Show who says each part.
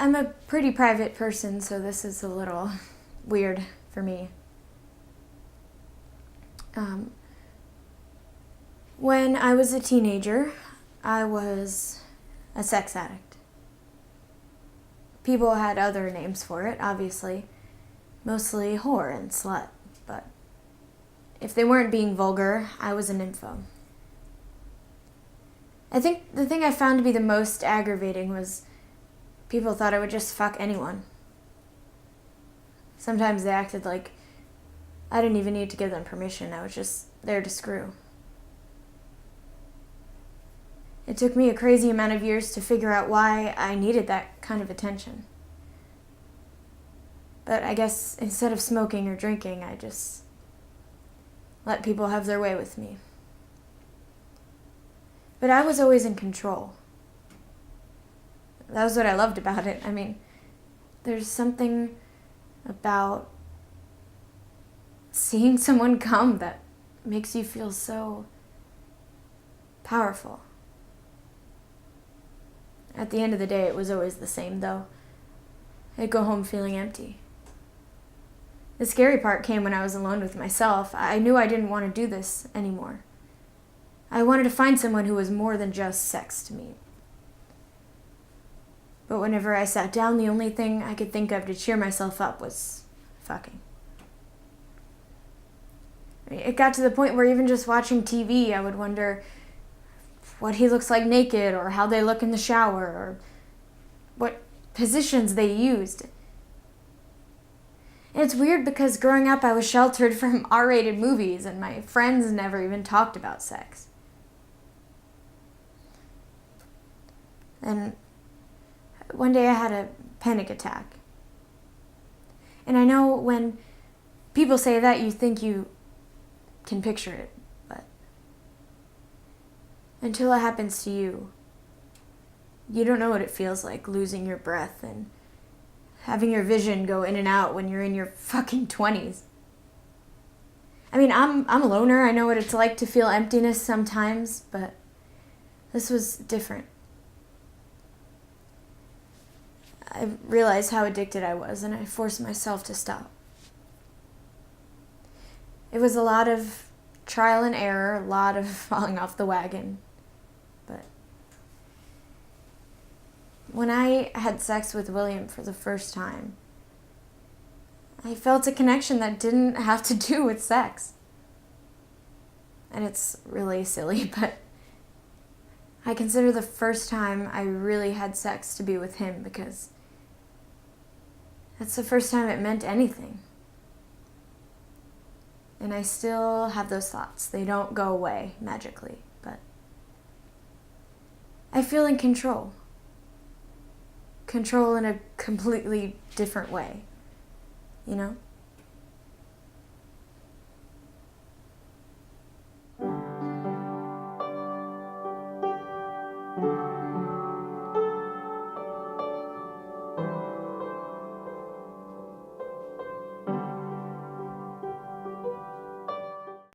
Speaker 1: I'm a pretty private person, so this is a little weird for me. When I was a teenager, I was a sex addict. People had other names for it, obviously. Mostly whore and slut, but if they weren't being vulgar, I was a nympho. I think the thing I found to be the most aggravating was people thought I would just fuck anyone. Sometimes they acted like I didn't even need to give them permission. I was just there to screw. It took me a crazy amount of years to figure out why I needed that kind of attention. But I guess instead of smoking or drinking, I just let people have their way with me. But I was always in control. That was what I loved about it. I mean, there's something about seeing someone come that makes you feel so powerful. At the end of the day, it was always the same, though. I'd go home feeling empty. The scary part came when I was alone with myself. I knew I didn't want to do this anymore. I wanted to find someone who was more than just sex to me. But whenever I sat down, the only thing I could think of to cheer myself up was fucking. It got to the point where even just watching TV, I would wonder what he looks like naked, or how they look in the shower, or what positions they used. And it's weird because growing up I was sheltered from R-rated movies and my friends never even talked about sex. And one day I had a panic attack. And I know when people say that, you think you can picture it, but until it happens to you, you don't know what it feels like losing your breath and having your vision go in and out when you're in your fucking 20s. I mean, I'm a loner. I know what it's like to feel emptiness sometimes, but this was different. I realized how addicted I was, and I forced myself to stop. It was a lot of trial and error, a lot of falling off the wagon. But when I had sex with William for the first time, I felt a connection that didn't have to do with sex. And it's really silly, but I consider the first time I really had sex to be with him because that's the first time it meant anything. And I still have those thoughts. They don't go away magically, but I feel in control. Control in a completely different way, you know?